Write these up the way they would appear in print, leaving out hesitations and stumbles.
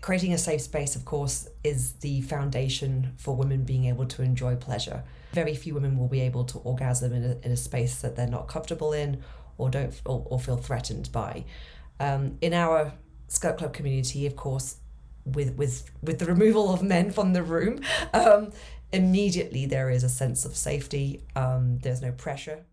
creating a safe space, of course, is the foundation for women being able to enjoy pleasure. Very few women will be able to orgasm in a space that they're not comfortable in or feel threatened by. In our Skirt Club community, of course, with the removal of men from the room, immediately there is a sense of safety. There's no pressure.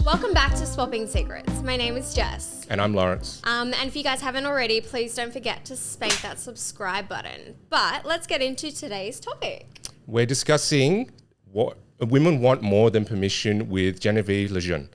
Welcome back to Swapping Secrets. My name is Jess. And I'm Lawrence. And if you guys haven't already, please don't forget to spank that subscribe button. But let's get into today's topic. We're discussing what women want more than permission with Genevieve LeJeune.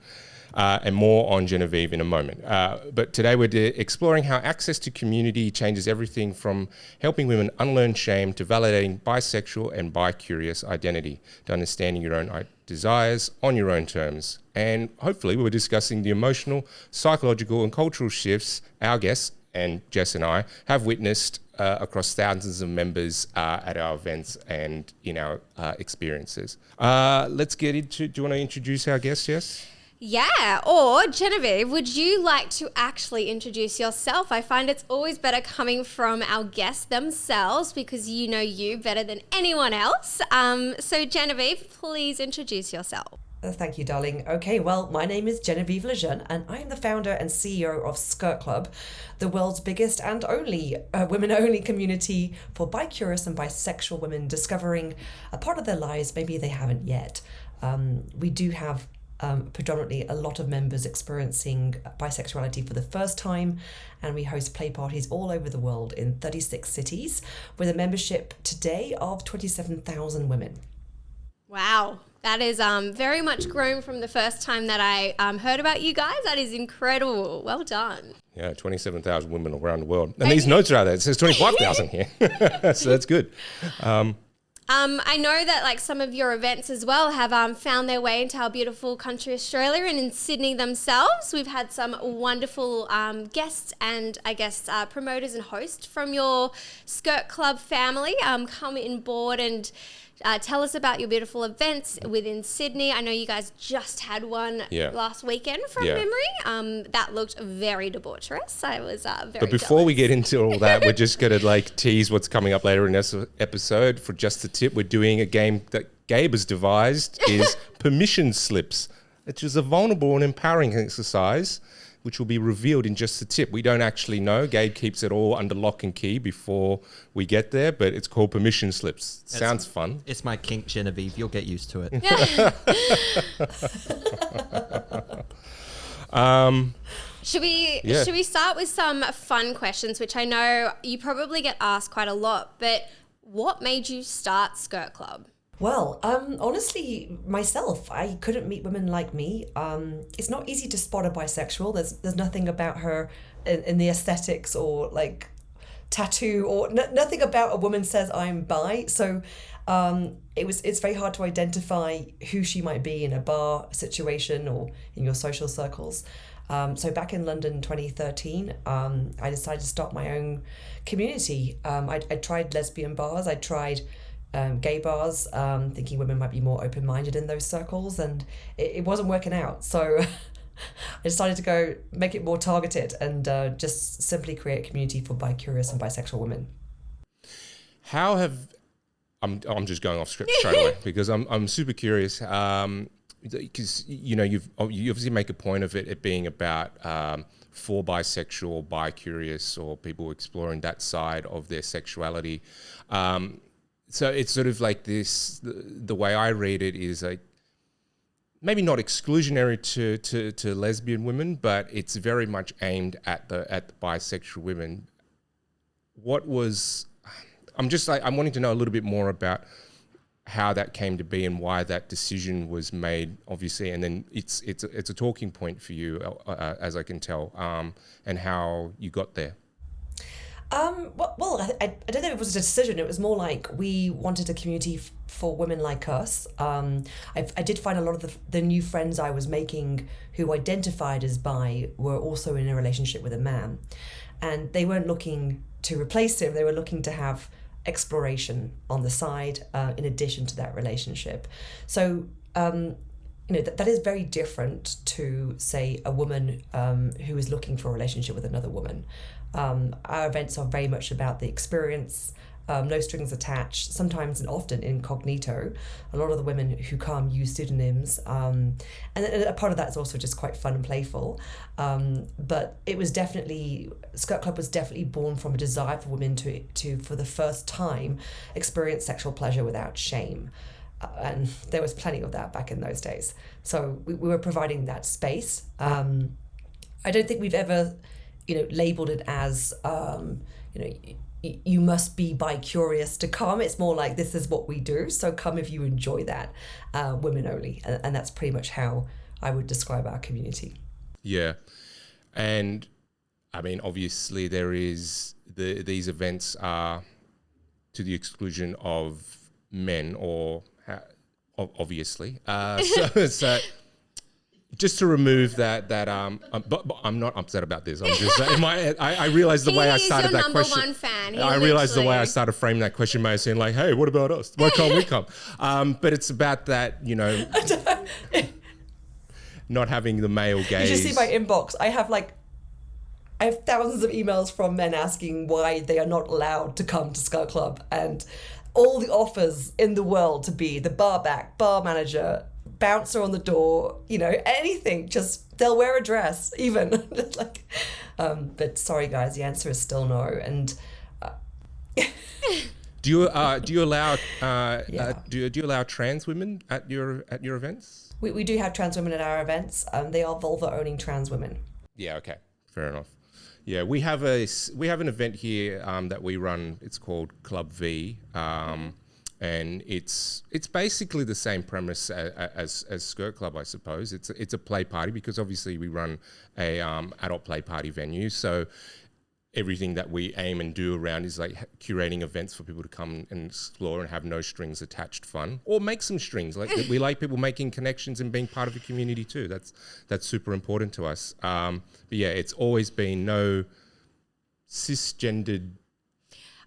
And more on Genevieve in a moment. But today we're exploring how access to community changes everything from helping women unlearn shame to validating bisexual and bi-curious identity, to understanding your own desires on your own terms. And hopefully we're discussing the emotional, psychological and cultural shifts our guests, and Jess and I, have witnessed across thousands of members at our events and in our experiences. Let's get into, do you want to introduce our guest, Jess? Yeah, or Genevieve, would you like to actually introduce yourself? I find it's always better coming from our guests themselves because you know you better than anyone else. So Genevieve, please introduce yourself. Thank you, darling. Okay, well, my name is Genevieve LeJeune, and I am the founder and CEO of Skirt Club, the world's biggest and only women-only community for bi-curious and bisexual women discovering a part of their lives maybe they haven't yet. We do have predominantly a lot of members experiencing bisexuality for the first time, and we host play parties all over the world in 36 cities with a membership today of 27,000 women. Wow, that is very much grown from the first time that I heard about you guys. That is incredible. Well done. Yeah, 27,000 women around the world. And these notes are out there. It says 25,000 here. So that's good. I know that like some of your events as well have found their way into our beautiful country Australia and in Sydney themselves. We've had some wonderful guests and I guess promoters and hosts from your Skirt Club family come in board and tell us about your beautiful events within Sydney. I know you guys just had one last weekend from memory. That looked very debaucherous. I was very But before we get into all that, we're just going to like tease what's coming up later in this episode. For just the tip, we're doing a game that Gabe has devised is permission slips, which is a vulnerable and empowering exercise which will be revealed in just the tip. We don't actually know. Gabe keeps it all under lock and key before we get there, but it's called permission slips. Sounds fun. It's my kink, Genevieve. You'll get used to it. Should we start with some fun questions, which I know you probably get asked quite a lot, but what made you start Skirt Club? Well, honestly, myself, I couldn't meet women like me. It's not easy to spot a bisexual. There's nothing about her in the aesthetics or like tattoo or nothing about a woman says I'm bi. So it's very hard to identify who she might be in a bar situation or in your social circles. So back in London 2013, I decided to start my own community. I tried lesbian bars. I tried gay bars, thinking women might be more open-minded in those circles, and it wasn't working out. So I decided to go make it more targeted and just simply create a community for bi-curious and bisexual women. How have I'm just going off script straight away because I'm super curious because you obviously make a point of it being about for bisexual, bi-curious, or people exploring that side of their sexuality. So it's sort of like this, the way I read it is like, maybe not exclusionary to lesbian women, but it's very much aimed at the bisexual women. I'm wanting to know a little bit more about how that came to be and why that decision was made, obviously, and then it's a talking point for you, as I can tell, and how you got there. Well, I don't know if it was a decision. It was more like we wanted a community for women like us. I did find a lot of the new friends I was making who identified as bi were also in a relationship with a man. And they weren't looking to replace him. They were looking to have exploration on the side in addition to that relationship. So that is very different to, say, a woman who is looking for a relationship with another woman. Our events are very much about the experience, no strings attached, sometimes and often incognito. A lot of the women who come use pseudonyms, and a part of that is also just quite fun and playful. But it was definitely, Skirt Club was definitely born from a desire for women to for the first time, experience sexual pleasure without shame. And there was plenty of that back in those days. So we were providing that space. I don't think we've ever, labeled it as, you must be bi-curious to come. It's more like, this is what we do, so come if you enjoy that, women only. And that's pretty much how I would describe our community. Yeah. And I mean, obviously there is, these events are to the exclusion of men, or obviously. So just to remove that, but I'm not upset about this. I'm just I realized the way I started that question. He is your number one fan. I realized the way I started framing that question by saying like, "Hey, what about us? Why can't we come?" But it's about that, not having the male gaze. You should see my inbox. I have thousands of emails from men asking why they are not allowed to come to Skirt Club, and all the offers in the world to be the bar back, bar manager, bouncer on the door, anything, just they'll wear a dress even. But sorry guys, the answer is still no. And do you allow do you allow trans women at your events? We do have trans women at our events. They are vulva owning trans women. Yeah, okay, fair enough. Yeah, we have an event here that we run. It's called Club V, and it's basically the same premise as Skirt Club, I suppose. It's a play party, because obviously we run a adult play party venue. So everything that we aim and do around is like curating events for people to come and explore and have no strings attached fun, or make some strings. Like we like people making connections and being part of a community too. That's super important to us. But yeah, it's always been no cisgendered.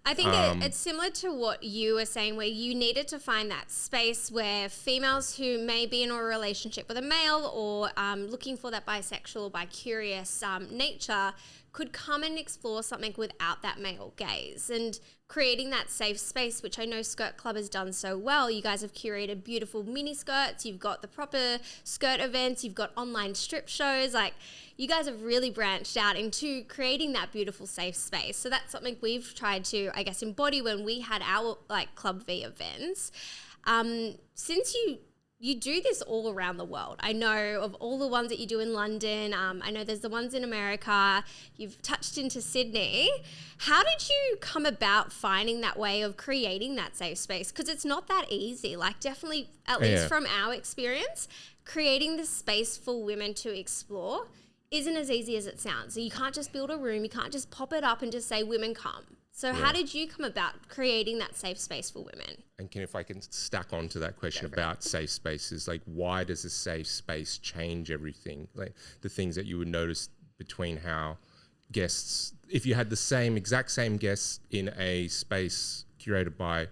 I think it's similar to what you were saying, where you needed to find that space where females who may be in a relationship with a male, or looking for that bisexual or bi-curious nature, could come and explore something without that male gaze, and creating that safe space, which I know Skirt Club has done so well. You guys have curated beautiful mini skirts, you've got the proper skirt events, you've got online strip shows. Like, you guys have really branched out into creating that beautiful safe space. So that's something we've tried to, I guess, embody when we had our Club V events. Since you do this all around the world. I know of all the ones that you do in London. I know there's the ones in America. You've touched into Sydney. How did you come about finding that way of creating that safe space? Because it's not that easy. Definitely, at least from our experience, creating this space for women to explore isn't as easy as it sounds. So you can't just build a room. You can't just pop it up and just say, women come. So how did you come about creating that safe space for women? And if I can stack on to that question about safe spaces, why does a safe space change everything? The things that you would notice between how guests, if you had the exact same guests in a space curated by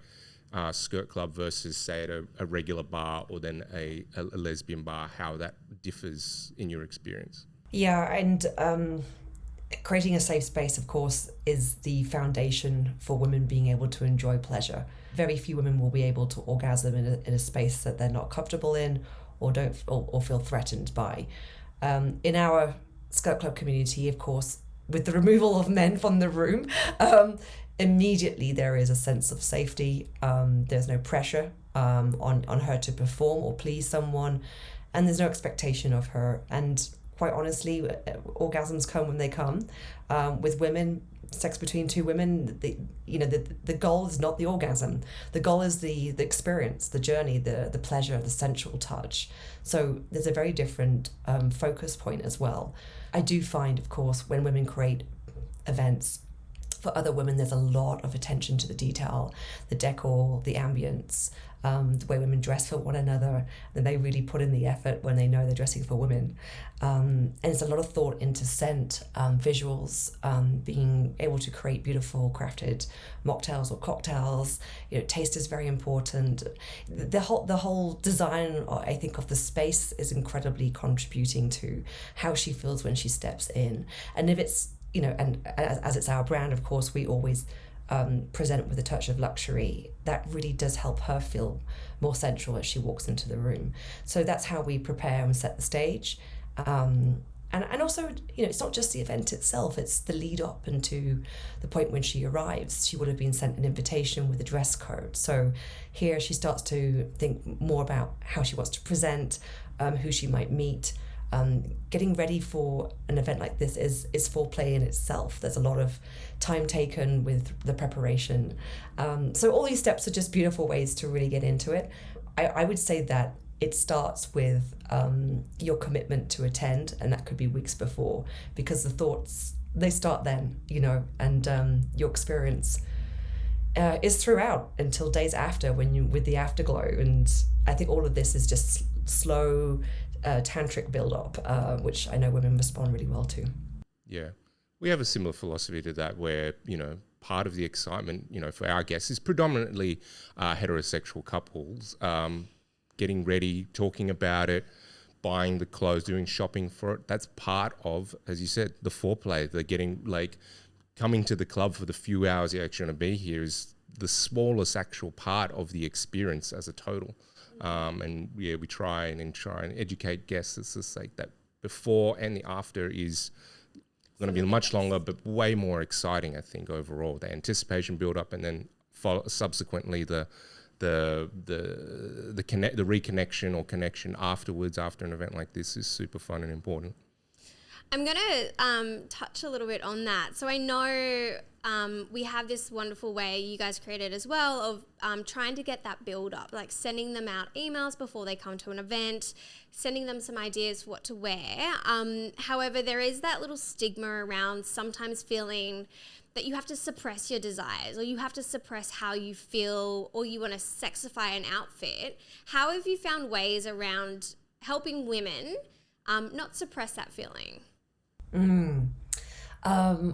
Skirt Club versus, say, at a regular bar, or then a lesbian bar, how that differs in your experience? Yeah, and creating a safe space, of course, is the foundation for women being able to enjoy pleasure. Very few women will be able to orgasm in a space that they're not comfortable in, or feel threatened by. In our Skirt Club community, of course, with the removal of men from the room, immediately there is a sense of safety. There's no pressure on her to perform or please someone, and there's no expectation of her. And quite honestly, orgasms come when they come. With women, sex between two women, the goal is not the orgasm. The goal is the experience, the journey, the pleasure, the sensual touch. So there's a very different focus point as well. I do find, of course, when women create events for other women, there's a lot of attention to the detail, the decor, the ambience. the way women dress for one another, then they really put in the effort when they know they're dressing for women. And it's a lot of thought into scent, visuals, being able to create beautiful crafted mocktails or cocktails. Taste is very important. The whole design, I think, of the space is incredibly contributing to how she feels when she steps in. And if it's, and as it's our brand, of course, we always present with a touch of luxury. That really does help her feel more sensual as she walks into the room. So that's how we prepare and set the stage. And also, it's not just the event itself, it's the lead up into the point when she arrives. She would have been sent an invitation with a dress code. So here she starts to think more about how she wants to present, who she might meet. Getting ready for an event like this is foreplay in itself. There's a lot of time taken with the preparation. So all these steps are just beautiful ways to really get into it. I would say that it starts with your commitment to attend, and that could be weeks before, because the thoughts, they start then, and your experience is throughout until days after, when you with the afterglow. And I think all of this is just slow tantric build-up, which I know women respond really well to. Yeah. We have a similar philosophy to that where, part of the excitement, for our guests is predominantly heterosexual couples, getting ready, talking about it, buying the clothes, doing shopping for it. That's part of, as you said, the foreplay. They're getting, coming to the club for the few hours you're actually going to be here is the smallest actual part of the experience as a total. We try and educate guests. It's just like that before and the after is going to be much longer, but way more exciting, I think, overall. The anticipation build up, and then subsequently the reconnection or connection afterwards, after an event like this, is super fun and important. I'm going to touch a little bit on that. So I know we have this wonderful way you guys created as well of trying to get that build up, like sending them out emails before they come to an event, sending them some ideas for what to wear. However, there is that little stigma around sometimes feeling that you have to suppress your desires, or you have to suppress how you feel, or you want to sexify an outfit. How have you found ways around helping women not suppress that feeling?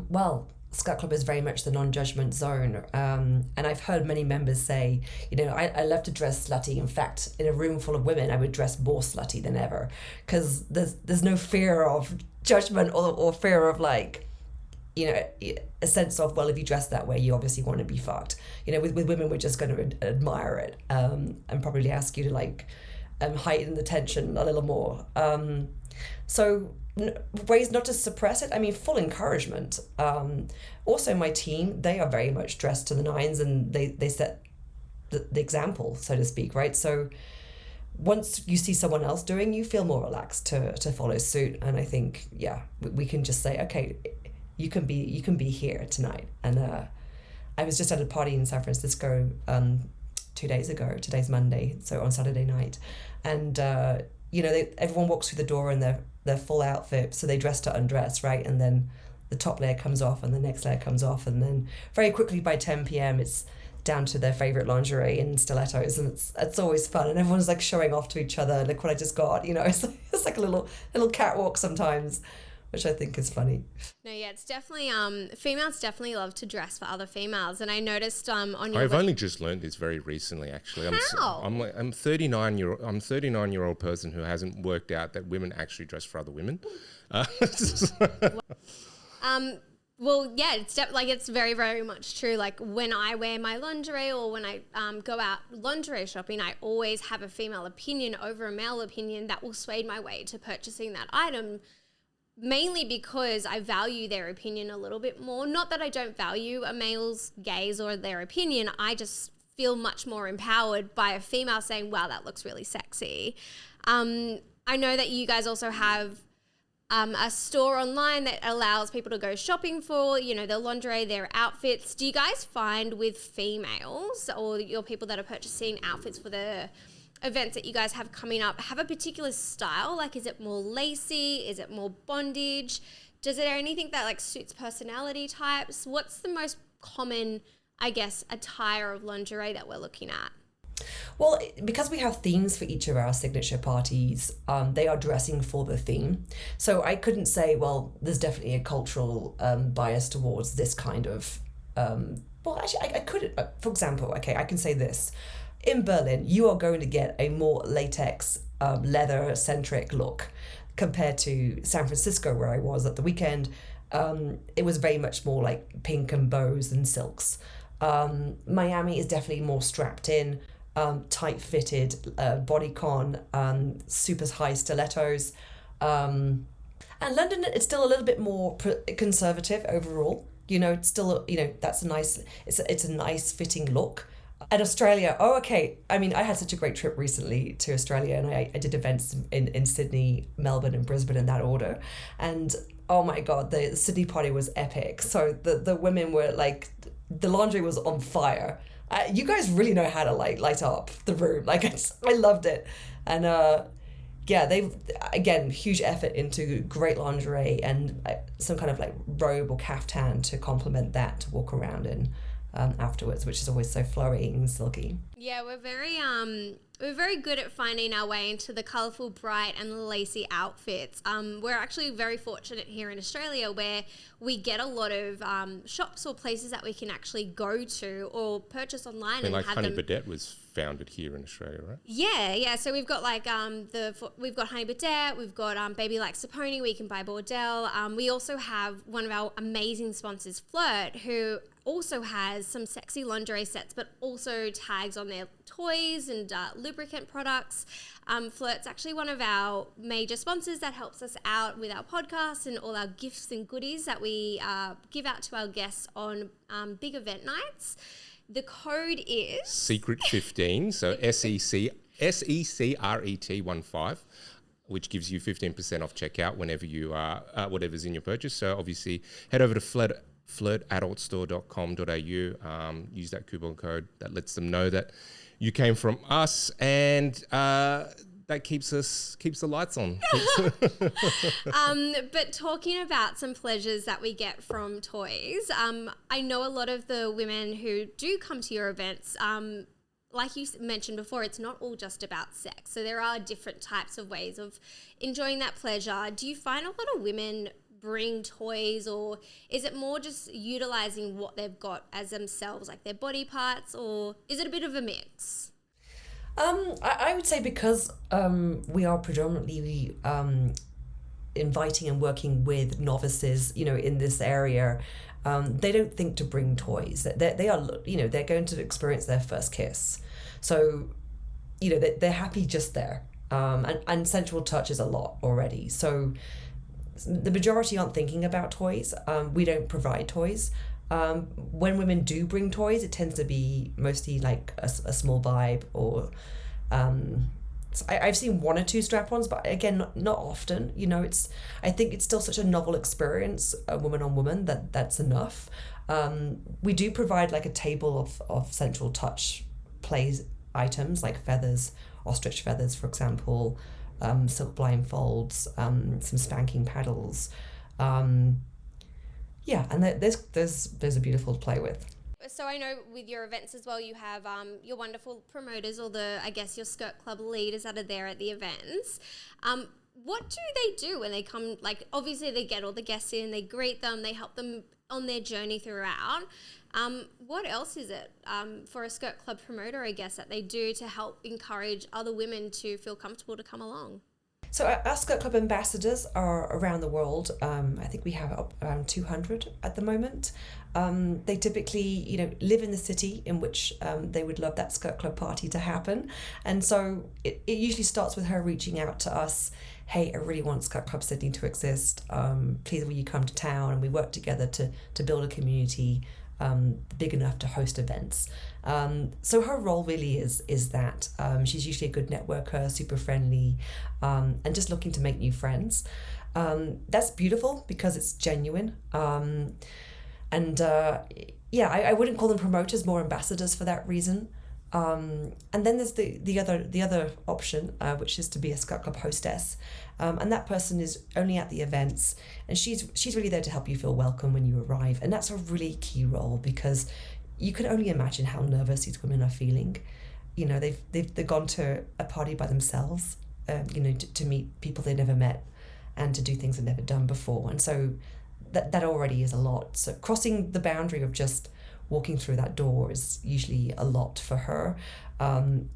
Well, Scat Club is very much the non-judgment zone, and I've heard many members say, I love to dress slutty. In fact, in a room full of women, I would dress more slutty than ever, because there's no fear of judgment or fear of a sense of, well, if you dress that way, you obviously want to be fucked. With women, we're just going to admire it and probably ask you to heighten the tension a little more. So ways not to suppress it, I mean, full encouragement. Also, my team, they are very much dressed to the nines, and they set the example, so to speak, right? So once you see someone else doing, you feel more relaxed to follow suit. And I think, we can just say, okay, you can be here tonight. And I was just at a party in San Francisco 2 days ago. Today's Monday, so on Saturday night, and everyone walks through the door in their full outfit, so they dress to undress, right? And then the top layer comes off and the next layer comes off, and then very quickly by 10 p.m. it's down to their favorite lingerie and stilettos, and it's always fun, and everyone's showing off to each other, look what I just got, it's like a little catwalk sometimes, which I think is funny. No, yeah, it's definitely females definitely love to dress for other females, and I noticed on your. I've only just learned this very recently, actually. How? I'm 39-year-old person who hasn't worked out that women actually dress for other women. Well, yeah, it's very, very much true. Like when I wear my lingerie, or when I go out lingerie shopping, I always have a female opinion over a male opinion that will sway my way to purchasing that item. Mainly because I value their opinion a little bit more. Not that I don't value a male's gaze or their opinion. I just feel much more empowered by a female saying, wow, that looks really sexy. I know that you guys also have a store online that allows people to go shopping for, their lingerie, their outfits. Do you guys find with females, or your people that are purchasing outfits for the events that you guys have coming up, have a particular style? Like, is it more lacy? Is it more bondage? Is there anything that suits personality types? What's the most common, I guess, attire of lingerie that we're looking at? Well, because we have themes for each of our signature parties, they are dressing for the theme. So I couldn't say, well, there's definitely a cultural bias towards this kind of. Well, actually, I could. For example, okay, I can say this. In Berlin, you are going to get a more latex, leather-centric look compared to San Francisco, where I was at the weekend. It was very much more like pink and bows and silks. Miami is definitely more strapped in, tight-fitted bodycon, super high stilettos. And London, it's still a little bit more conservative overall. You know, it's still, you know, that's a nice, it's a nice fitting look. And Australia, oh, okay. I mean, I had such a great trip recently to Australia, and I did events in Sydney, Melbourne, and Brisbane in that order. And oh my God, the Sydney party was epic. So the women were like, the laundry was on fire. You guys really know how to light up the room. Like, I loved it. And yeah, they've, again, huge effort into great lingerie and some kind of like robe or caftan to complement that, to walk around in afterwards, which is always so flowy and silky. Yeah, we're very good at finding our way into the colourful, bright and lacy outfits. We're actually very fortunate here in Australia where we get a lot of shops or places that we can actually go to or purchase online. And like Honey Bidet was founded here in Australia, right? Yeah. So we've got like we've got Honey Bidet, we've got Baby Like Saponi, where you can buy Bordel. We also have one of our amazing sponsors, Flirt, who also has some sexy lingerie sets, but also tags on their toys and lubricant products. Flirt's actually one of our major sponsors that helps us out with our podcast and all our gifts and goodies that we give out to our guests on big event nights. The code is Secret15, so SECRET15, which gives you 15% off checkout whenever you whatever's in your purchase. So obviously head over to flirtadultstore.com.au, use that coupon code that lets them know that you came from us, and that keeps the lights on. But talking about some pleasures that we get from toys, I know a lot of the women who do come to your events, like you mentioned before, it's not all just about sex. So there are different types of ways of enjoying that pleasure. Do you find a lot of women bring toys, or is it more just utilizing what they've got as themselves, like their body parts, or is it a bit of a mix? I would say because we are predominantly inviting and working with novices, you know, in this area, they don't think to bring toys. They are, you know, they're going to experience their first kiss. So, you know, they're happy just there. And sensual touch is a lot already. So the majority aren't thinking about toys. We don't provide toys. When women do bring toys, it tends to be mostly like a small vibe, or I've seen one or two strap-ons, but again, not often. You know, I think it's still such a novel experience, woman on woman, that's enough. We do provide like a table of sensual touch play items like feathers, ostrich feathers, for example, silk blindfolds, some spanking paddles. Yeah, and there's a beautiful to play with. So I know with your events as well, you have your wonderful promoters, or your Skirt Club leaders that are there at the events. What do they do when they come? Like, obviously they get all the guests in, they greet them, they help them on their journey throughout. What else is it for a Skirt Club promoter, I guess, that they do to help encourage other women to feel comfortable to come along? So our Skirt Club ambassadors are around the world. I think we have around 200 at the moment. They typically, you know, live in the city in which they would love that Skirt Club party to happen. And so it usually starts with her reaching out to us. Hey, I really want Skirt Club Sydney to exist. Please, will you come to town? And we work together to build a community big enough to host events. So her role really is that she's usually a good networker, super friendly, and just looking to make new friends. That's beautiful because it's genuine. I wouldn't call them promoters, more ambassadors for that reason. And then there's the other option, which is to be a Skirt Club hostess, and that person is only at the events, and she's really there to help you feel welcome when you arrive, and that's a really key role because you can only imagine how nervous these women are feeling, you know, they've gone to a party by themselves, you know, to meet people they never met and to do things they've never done before. And so that already is a lot. So crossing the boundary of just walking through that door is usually a lot for her.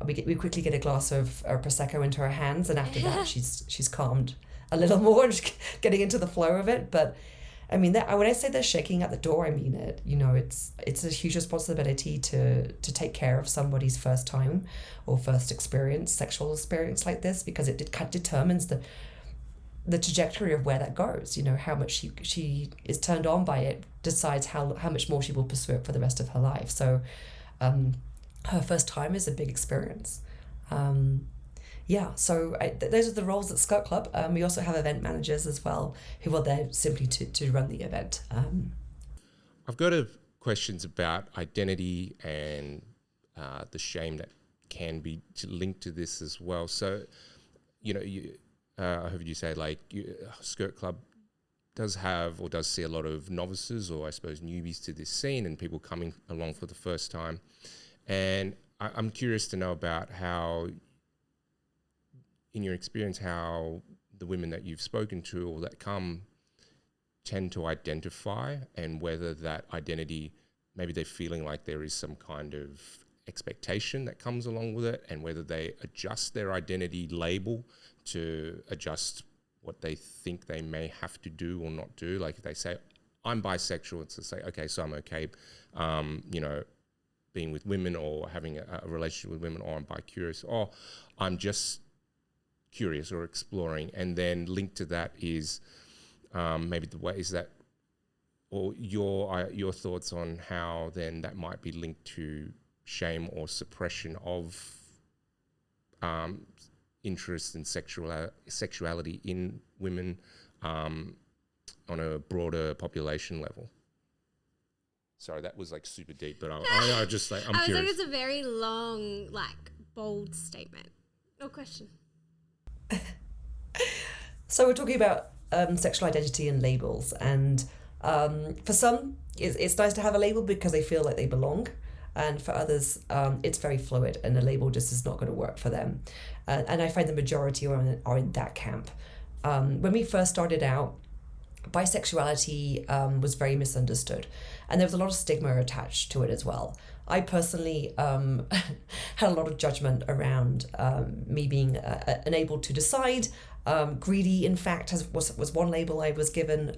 We quickly get a glass of Prosecco into her hands, and after that she's calmed a little more, just getting into the flow of it. But I mean, when I say they're shaking at the door, I mean it. You know, it's a huge responsibility to take care of somebody's first time or first experience, sexual experience like this, because it determines the trajectory of where that goes. You know, how much she is turned on by it decides how much more she will pursue it for the rest of her life. So her first time is a big experience. So those are the roles at Skirt Club. We also have event managers as well, who are there simply to run the event. I've got questions about identity and the shame that can be linked to this as well. So, you know, I heard you say Skirt Club does see a lot of novices, or I suppose newbies to this scene, and people coming along for the first time. And I'm curious to know about how, in your experience, how the women that you've spoken to or that come tend to identify, and whether that identity, maybe they're feeling like there is some kind of expectation that comes along with it, and whether they adjust their identity label to adjust what they think they may have to do or not do. Like if they say, I'm bisexual, it's to say, okay, so I'm okay, you know, being with women or having a relationship with women, or I'm bi-curious, or I'm just curious or exploring. And then linked to that is maybe the ways that, or your thoughts on how then that might be linked to shame or suppression of interest in sexuality in women on a broader population level. Sorry, that was like super deep, but I just like, I'm curious. I was like, it's a very long, like, bold statement. No question. So we're talking about sexual identity and labels, and for some, it's nice to have a label because they feel like they belong. And for others, it's very fluid, and a label just is not going to work for them. And I find the majority are in that camp. When we first started out, bisexuality was very misunderstood, and there was a lot of stigma attached to it as well. I personally had a lot of judgment around me being unable to decide. Greedy, in fact, was one label I was given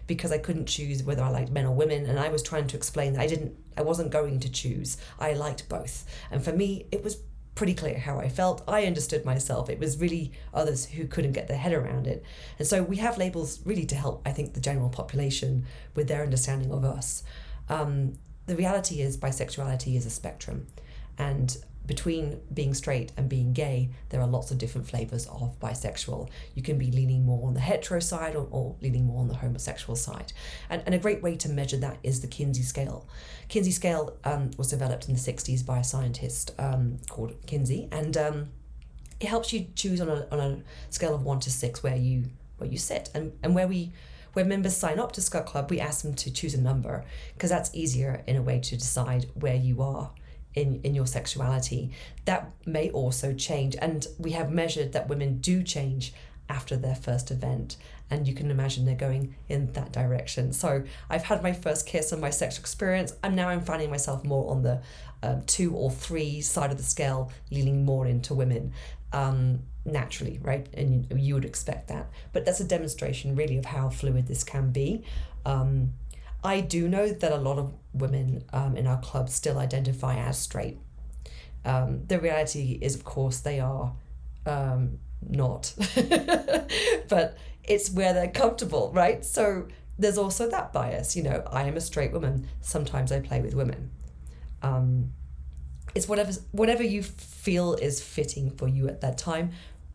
because I couldn't choose whether I liked men or women, and I was trying to explain that I wasn't going to choose. I liked both, and for me, it was pretty clear how I felt. I understood myself. It was really others who couldn't get their head around it. And so we have labels really to help, I think, the general population with their understanding of us. The reality is bisexuality is a spectrum, and between being straight and being gay, there are lots of different flavors of bisexual. You can be leaning more on the hetero side or leaning more on the homosexual side. And a great way to measure that is the Kinsey scale. Kinsey scale was developed in the 60s by a scientist called Kinsey, and it helps you choose on a scale of 1 to 6 where you sit. And where members sign up to Skirt Club, we ask them to choose a number, because that's easier in a way to decide where you are in your sexuality. That may also change, and we have measured that women do change after their first event, and you can imagine they're going in that direction. So I've had my first kiss and my sexual experience, and now I'm finding myself more on the 2 or 3 side of the scale, leaning more into women naturally, right? And you would expect that, but that's a demonstration really of how fluid this can be. I do know that a lot of women in our club still identify as straight. The reality is, of course, they are not, but it's where they're comfortable, right? So there's also that bias. You know, I am a straight woman. Sometimes I play with women. It's whatever you feel is fitting for you at that time.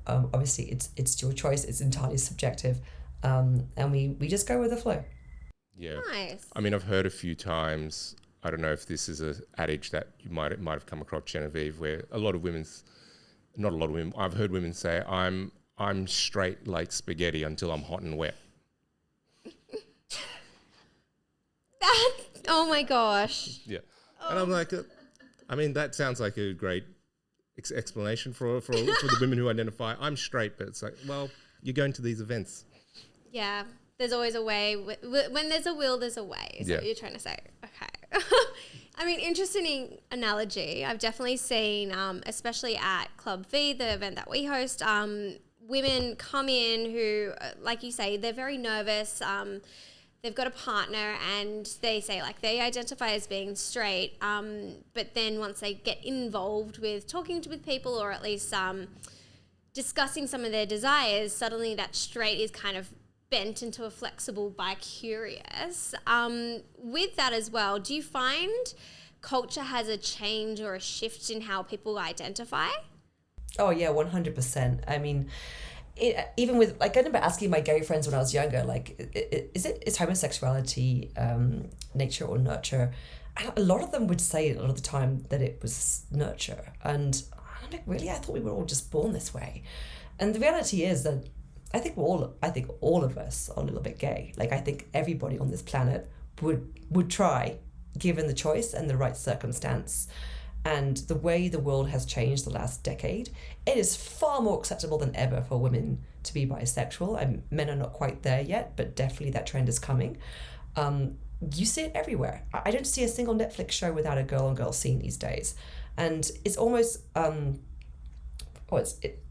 Obviously, it's your choice. It's entirely subjective, and we just go with the flow. Yeah. Nice. I mean, I've heard a few times, I don't know if this is an adage that you might have come across, Genevieve, where not a lot of women, I've heard women say, I'm straight like spaghetti until I'm hot and wet. Oh my gosh. Yeah. And I'm like, I mean, that sounds like a great explanation for the women who identify I'm straight, but it's like, well, you're going to these events. Yeah, there's always a way. When there's a will, there's a way. Is what you're trying to say. Okay. I mean, interesting analogy. I've definitely seen, especially at Club V, the event that we host, women come in who, like you say, they're very nervous. They've got a partner and they say like they identify as being straight. But then once they get involved with talking with people, or at least discussing some of their desires, suddenly that straight is kind of bent into a flexible bi-curious. With that as well, do you find culture has a change or a shift in how people identify? Oh yeah, 100%. I mean, even with, like, I remember asking my gay friends when I was younger, like, is homosexuality nature or nurture? And a lot of them would say a lot of the time that it was nurture. And I'm like, really? I thought we were all just born this way. And the reality is that I think all of us are a little bit gay. Like, I think everybody on this planet would try, given the choice and the right circumstance. And the way the world has changed the last decade, it is far more acceptable than ever for women to be bisexual. And men are not quite there yet, but definitely that trend is coming. You see it everywhere. I don't see a single Netflix show without a girl on girl scene these days. And it's almost...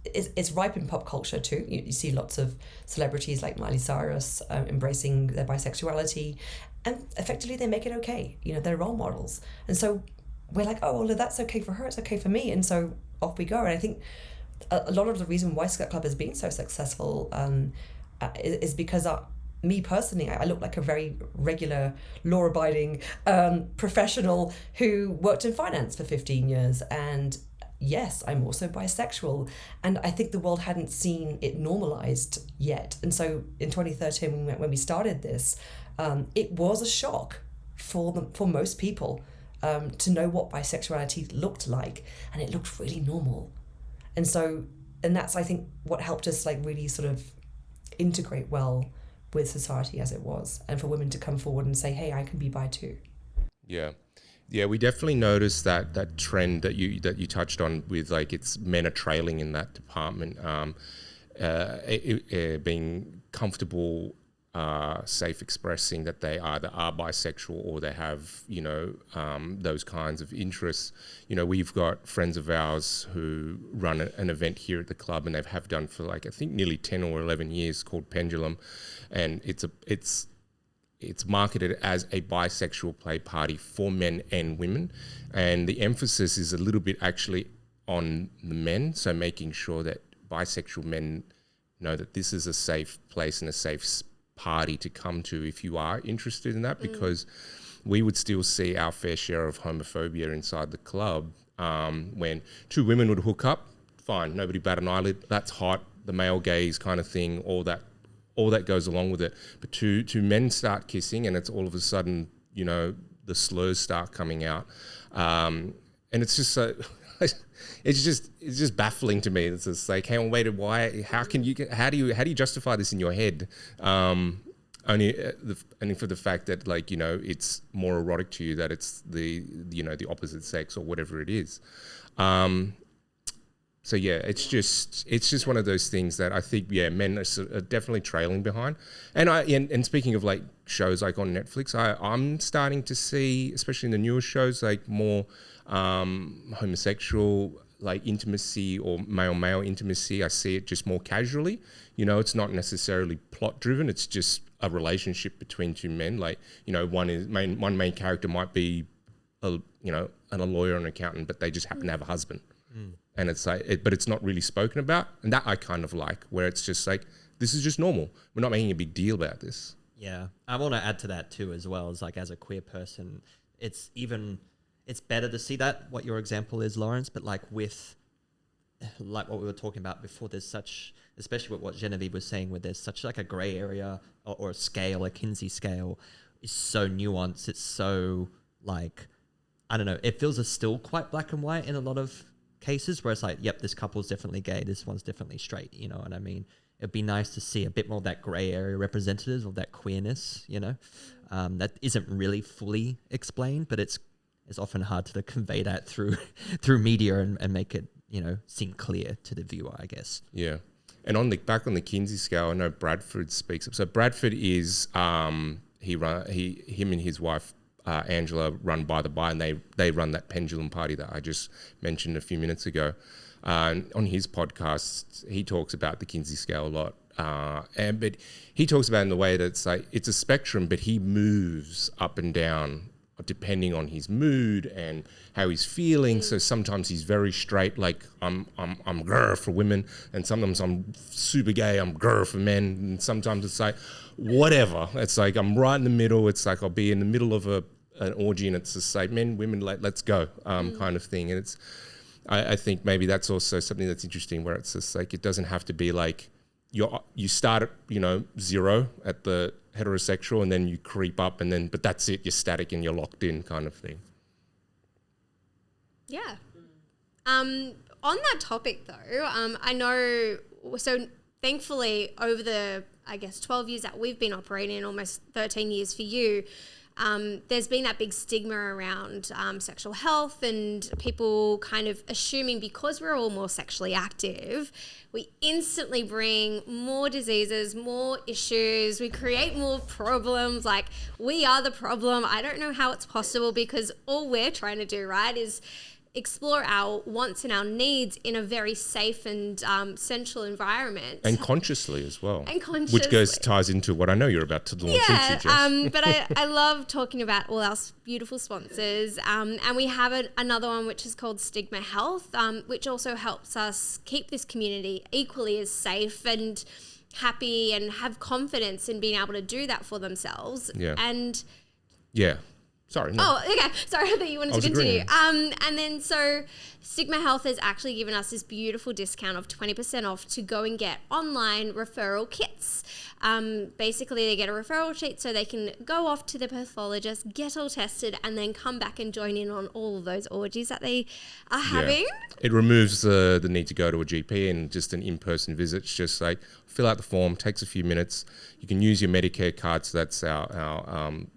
it's ripe in pop culture too. You see lots of celebrities like Miley Cyrus embracing their bisexuality, and effectively they make it okay. You know, they're role models. And so we're like, oh, well, that's okay for her, it's okay for me. And so off we go. And I think a lot of the reason why Skirt Club has been so successful is because me personally, I look like a very regular, law-abiding professional who worked in finance for 15 years. And yes, I'm also bisexual. And I think the world hadn't seen it normalized yet. And so in 2013, when we started this, it was a shock for most people to know what bisexuality looked like. And it looked really normal. And that's, I think, what helped us like really sort of integrate well with society as it was. And for women to come forward and say, hey, I can be bi too. Yeah. Yeah, we definitely noticed that trend that you touched on with, like, it's men are trailing in that department, being comfortable, safe expressing that they either are bisexual or they have, those kinds of interests. We've got friends of ours who run an event here at the club, and they have done for like, I think nearly 10 or 11 years, called Pendulum, and it's marketed as a bisexual play party for men and women. And the emphasis is a little bit actually on the men. So making sure that bisexual men know that this is a safe place and a safe party to come to if you are interested in that, because we would still see our fair share of homophobia inside the club. When two women would hook up, fine, nobody bat an eyelid, that's hot, the male gaze kind of thing, all that goes along with it. But two men start kissing, and it's all of a sudden, the slurs start coming out, and it's just so, it's just baffling to me. It's just like, hey, wait, why? How do you justify this in your head? Only for the fact that, like, it's more erotic to you, that it's the opposite sex or whatever it is. So yeah, it's just one of those things that I think, men are definitely trailing behind. And speaking of like shows like on Netflix, I'm starting to see, especially in the newer shows, like more homosexual like intimacy or male intimacy. I see it just more casually. It's not necessarily plot driven. It's just a relationship between two men. Like, one main character might be a lawyer or an accountant, but they just happen to have a husband. And it's like, but it's not really spoken about. And that I kind of like, where it's just like, this is just normal. We're not making a big deal about this. Yeah. I want to add to that too, as well, as like, as a queer person, it's better to see that, what your example is, Lawrence, but like with, like what we were talking about before, there's such, especially with what Genevieve was saying, where there's such like a gray area or a scale, a Kinsey scale is so nuanced. It's so like, I don't know, it feels still quite black and white in a lot of cases, where it's like, yep, this couple's definitely gay, this one's definitely straight, you know what I mean? It'd be nice to see a bit more of that grey area representative of that queerness, that isn't really fully explained, but it's often hard to convey that through media and make it sing clear to the viewer, I guess. Yeah. And back on the Kinsey scale, I know Bradford speaks up. So Bradford is him and his wife Angela run By the By, and they run that pendulum party that I just mentioned a few minutes ago. And on his podcast, he talks about the Kinsey scale a lot. But he talks about it in the way that it's like it's a spectrum, but he moves up and down depending on his mood and how he's feeling. So sometimes he's very straight, like I'm grr for women, and sometimes I'm super gay, I'm grr for men, and sometimes it's like whatever. It's like I'm right in the middle. It's like I'll be in the middle of an orgy, and it's just like men, women, let's go, kind of thing. And it's I think maybe that's also something that's interesting, where it's just like it doesn't have to be like you start at 0 at the heterosexual, and then you creep up, and then but that's it, you're static and you're locked in, kind of thing. Yeah. On that topic though, I know, so thankfully over the 12 years that we've been operating, almost 13 years for you, there's been that big stigma around sexual health, and people kind of assuming because we're all more sexually active, we instantly bring more diseases, more issues, we create more problems, like we are the problem. I don't know how it's possible, because all we're trying to do, right, is explore our wants and our needs in a very safe and sensual environment. And consciously as well. And consciously. Which ties into what I know you're about to launch into, Jess. But I love talking about all our beautiful sponsors. And we have another one which is called Stigma Health, which also helps us keep this community equally as safe and happy and have confidence in being able to do that for themselves. Yeah. And yeah. Sorry. No. Oh, okay. Sorry, I thought you wanted to continue. Agreeing. And then so Stigma Health has actually given us this beautiful discount of 20% off to go and get online referral kits. Basically, they get a referral sheet so they can go off to the pathologist, get all tested, and then come back and join in on all of those orgies that they are having. It removes the need to go to a GP and just an in-person visit. It's just like fill out the form, takes a few minutes. You can use your Medicare card, so that's our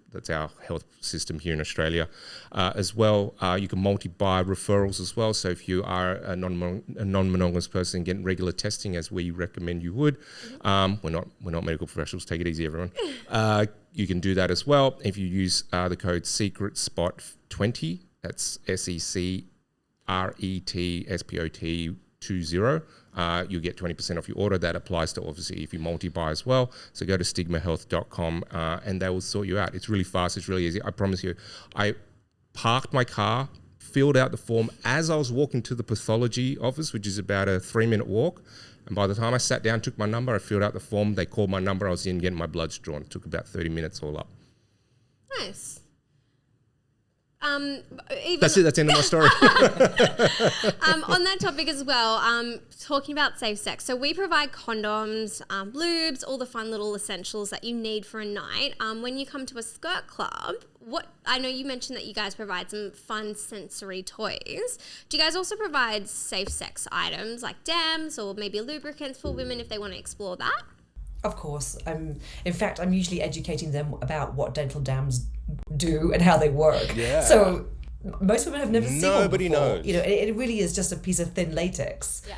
health system here in Australia. As well, you can multi-buy referrals as well. So if you are a non-monogamous person getting regular testing, as we recommend you would, we're not medical professionals. Take it easy, everyone. You can do that as well. If you use the code SECRETSPOT20, that's SECRETSPOT20. You'll get 20% off your order. That applies to obviously if you multi-buy as well. So go to stigmahealth.com and they will sort you out. It's really fast. It's really easy. I promise you. I parked my car, filled out the form as I was walking to the pathology office, which is about a 3-minute walk. And by the time I sat down, took my number, I filled out the form. They called my number. I was in getting my bloods drawn. It took about 30 minutes all up. Nice. That's it. That's the end of my story. On that topic as well, talking about safe sex. So we provide condoms, lubes, all the fun little essentials that you need for a night. When you come to a skirt club, I know you mentioned that you guys provide some fun sensory toys. Do you guys also provide safe sex items like dams or maybe lubricants for women if they want to explore that? Of course. In fact, I'm usually educating them about what dental dams do and how they work. Yeah. So most women have never seen one Nobody before. knows. It really is just a piece of thin latex. Yeah.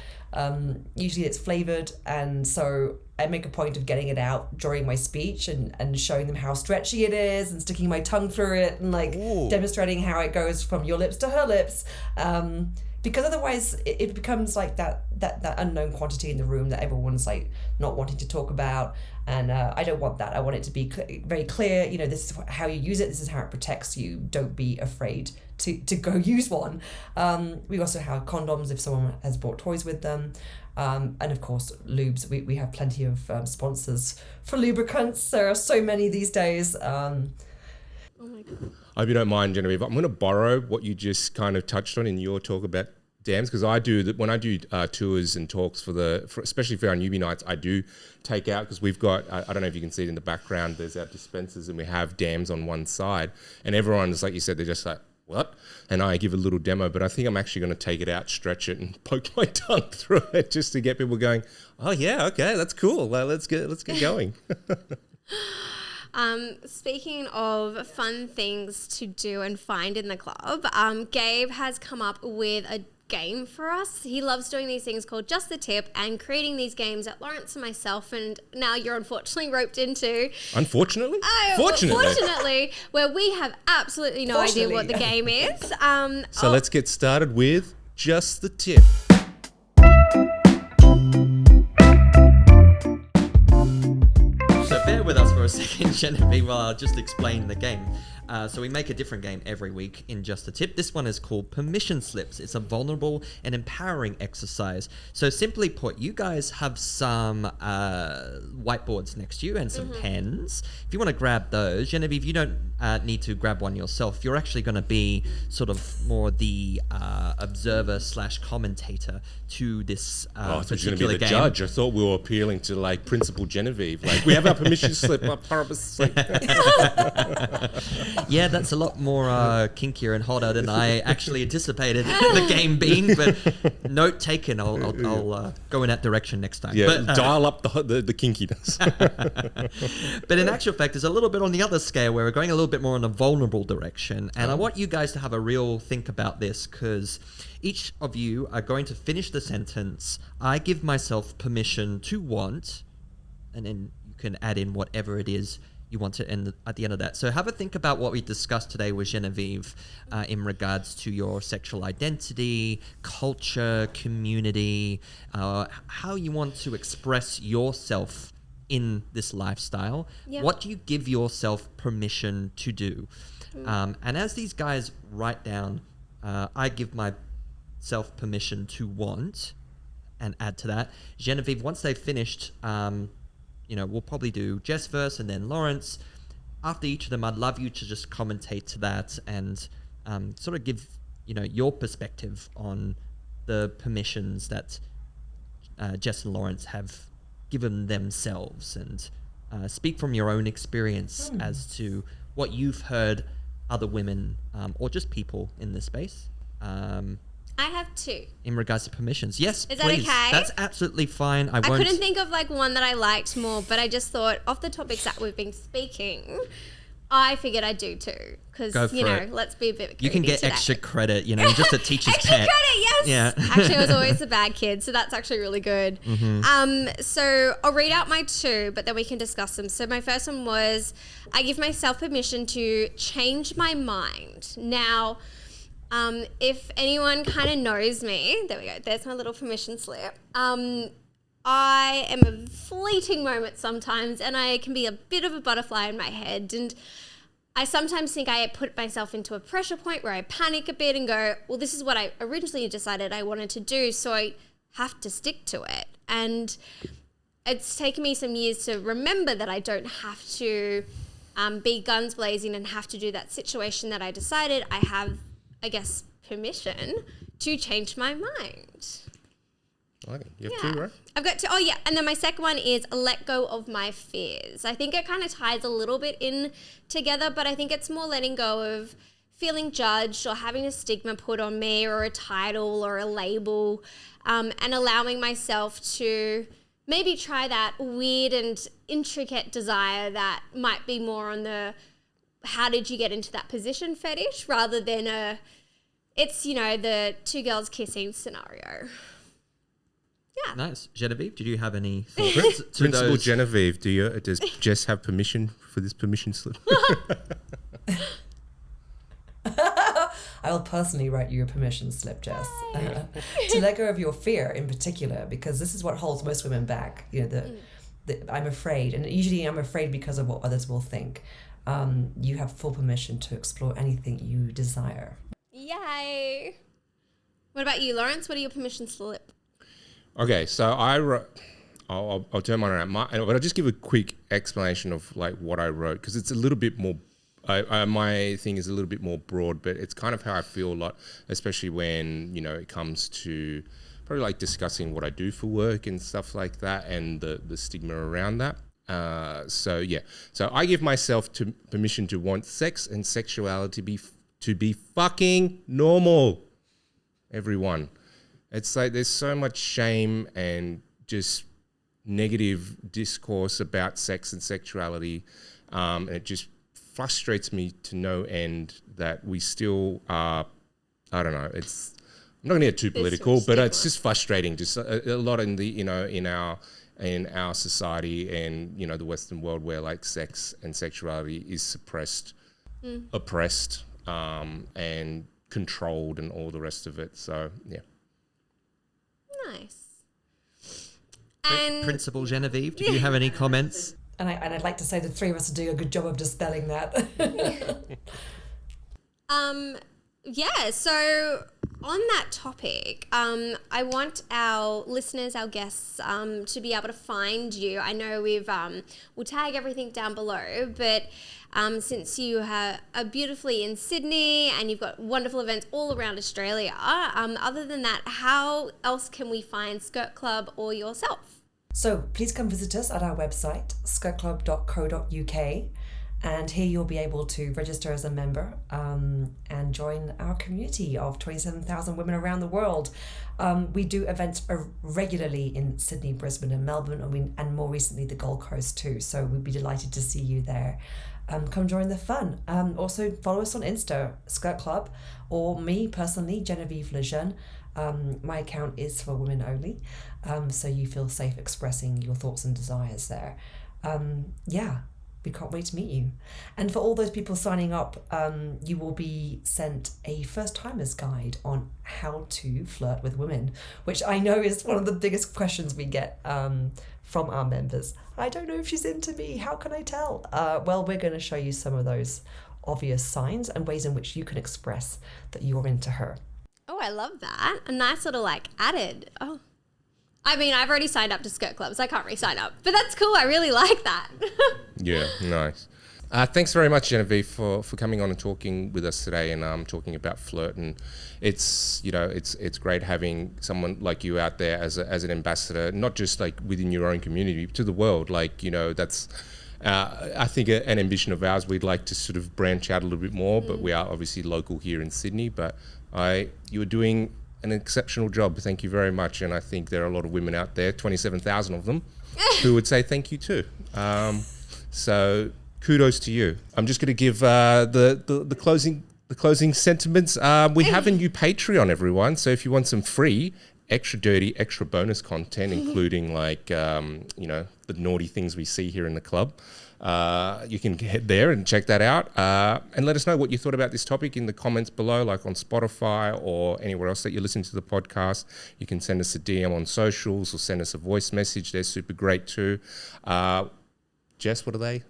Usually it's flavored, and so I make a point of getting it out during my speech and showing them how stretchy it is and sticking my tongue through it and demonstrating how it goes from your lips to her lips. Because otherwise it becomes like that unknown quantity in the room that everyone's like not wanting to talk about, and I don't want that. I want it to be very clear. This is how you use it. This is how it protects you. Don't be afraid to go use one. We also have condoms if someone has brought toys with them, and of course lubes. We have plenty of sponsors for lubricants. There are so many these days. Oh my God. I hope you don't mind, Genevieve. I'm going to borrow what you just kind of touched on in your talk about dams, because I do that when I do tours and talks for especially for our newbie nights. I do take out, because we've got I don't know if you can see it in the background. There's our dispensers and we have dams on one side, and everyone's like you said, they're just like, what? And I give a little demo, but I think I'm actually going to take it out, stretch it, and poke my tongue through it just to get people going, oh yeah, okay, that's cool. Well, let's get going. Speaking of fun things to do and find in the club, Gabe has come up with a game for us. He loves doing these things called Just the Tip and creating these games that Lawrence and myself, and now you're unfortunately roped into. Unfortunately? Fortunately, where we have absolutely no idea what the game is. So let's get started with Just the Tip. So bear with us for a second, Genevieve, while I'll just explain the game. So we make a different game every week in Just a Tip. This one is called Permission Slips. It's a vulnerable and empowering exercise. So simply put, you guys have some whiteboards next to you and some pens. If you want to grab those, Genevieve, you don't need to grab one yourself. You're actually going to be sort of more the observer / commentator to this I thought you were particular going to be the game. judge. I thought we were appealing to like Principal Genevieve. Like, we have our permission slip, our purpose slip. Yeah, that's a lot more kinkier and hotter than I actually anticipated the game being, but note taken. I'll go in that direction next time. Yeah, But, dial up the kinkiness. but in actual fact, there's a little bit on the other scale where we're going a little bit more in a vulnerable direction. And I want you guys to have a real think about this, because each of you are going to finish the sentence, I give myself permission to want, and then you can add in whatever it is you want to end at the end of that. So have a think about what we discussed today with Genevieve in regards to your sexual identity, culture, community, how you want to express yourself in this lifestyle. Yep. What do you give yourself permission to do? And as these guys write down, I give myself permission to want, and add to that, Genevieve, once they've finished, we'll probably do Jess first and then Lawrence. After each of them, I'd love you to just commentate to that and sort of give, your perspective on the permissions that Jess and Lawrence have given themselves, and speak from your own experience as to what you've heard other women or just people in this space I have two. in regards to permissions. Yes, Is that please. okay? That's absolutely fine. I I won't. couldn't think of like one that I liked more, but I just thought off the topics that we've been speaking, I figured I'd do two because Go for it. let's be a bit. You can greedy get today. extra credit, you're just a teacher's Extra pet. credit, yes. Yeah. Actually, I was always the bad kid, so that's actually really good. So I'll read out my two, but then we can discuss them. So my first one was, I give myself permission to change my mind. Now, if anyone kind of knows me, there we go. There's my little permission slip. I am a fleeting moment sometimes, and I can be a bit of a butterfly in my head, and I sometimes think I put myself into a pressure point where I panic a bit and go, well, this is what I originally decided I wanted to do, so I have to stick to it. And it's taken me some years to remember that I don't have to be guns blazing and have to do that situation that I decided. I have, I guess, permission to change my mind. Okay, you have two, right? I've got two. Oh, yeah. And then my second one is let go of my fears. I think it kind of ties a little bit in together, but I think it's more letting go of feeling judged or having a stigma put on me or a title or a label, and allowing myself to maybe try that weird and intricate desire that might be more on the how did you get into that position fetish rather than it's, the two girls kissing scenario. Yeah. Nice. Genevieve, did you have any thoughts to Principal those? Genevieve, does Jess have permission for this permission slip? I will personally write you a permission slip, Jess, to let go of your fear in particular, because this is what holds most women back. I'm afraid, and usually I'm afraid because of what others will think. You have full permission to explore anything you desire. Yay. What about you, Lawrence? What are your permission slip? Okay, so I wrote. I'll turn mine around. But I'll just give a quick explanation of like what I wrote, because it's a little bit more. My thing is a little bit more broad, but it's kind of how I feel a lot, especially when it comes to probably like discussing what I do for work and stuff like that, and the stigma around that. So I give myself permission to want sex and sexuality to be fucking normal. Everyone. It's like there's so much shame and just negative discourse about sex and sexuality. And it just frustrates me to no end that we still are, I don't know, I'm not going to get too political, but it's stigma. just frustrating. Just a lot in the in our society and the Western world where like sex and sexuality is suppressed, oppressed, and controlled, and all the rest of it. So yeah. Nice. And Principal Genevieve, do you have any comments? And I'd like to say the three of us are doing a good job of dispelling that. yeah, so on that topic, I want our listeners, our guests, to be able to find you. I know we'll tag everything down below, but since you are beautifully in Sydney and you've got wonderful events all around Australia, other than that, how else can we find Skirt Club or yourself? So please come visit us at our website, skirtclub.co.uk, and here you'll be able to register as a member and join our community of 27,000 women around the world. We do events regularly in Sydney, Brisbane and Melbourne, and more recently the Gold Coast too, so we'd be delighted to see you there. Come join the fun. Also follow us on Insta, Skirt Club, or me personally, Genevieve LeJeune. My account is for women only, so you feel safe expressing your thoughts and desires there. We can't wait to meet you. And for all those people signing up, you will be sent a first-timers guide on how to flirt with women, which I know is one of the biggest questions we get from our members. I don't know if she's into me. How can I tell? Well, we're going to show you some of those obvious signs and ways in which you can express that you're into her. Oh, I love that. A nice little added. Oh, I mean, I've already signed up to Skirt Club, so I can't re-sign up. But that's cool. I really like that. Yeah, nice. Thanks very much, Genevieve, for coming on and talking with us today and talking about flirt. And it's it's great having someone like you out there as an ambassador, not just like within your own community, but to the world. That's I think an ambition of ours. We'd like to sort of branch out a little bit more, but we are obviously local here in Sydney. But you were doing an exceptional job. Thank you very much. And I think there are a lot of women out there, 27,000 of them, who would say thank you too. So kudos to you. I'm just going to give the closing sentiments. We have a new Patreon, everyone. So if you want some free, extra dirty, extra bonus content, including the naughty things we see here in the club, you can head there and check that out, and let us know what you thought about this topic in the comments below, like on Spotify or anywhere else that you listen to the podcast. You can send us a DM on socials or send us a voice message. They're super great too. Jess, what are they?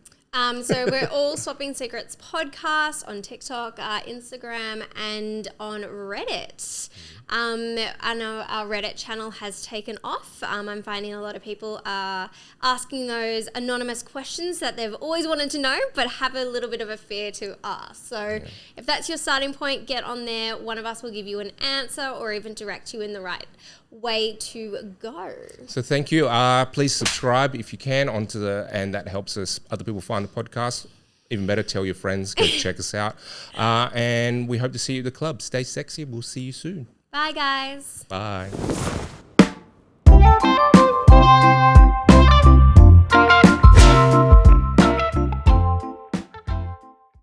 So we're all Swapping Secrets podcast on TikTok, Instagram, and on Reddit. I know our Reddit channel has taken off. I'm finding a lot of people are asking those anonymous questions that they've always wanted to know, but have a little bit of a fear to ask. So if that's your starting point, get on there. One of us will give you an answer or even direct you in the right way to go. So thank you. Please subscribe if you can and that helps us other people find the podcast. Even better, tell your friends, go check us out. And we hope to see you at the club. Stay sexy. We'll see you soon. Bye, guys. Bye.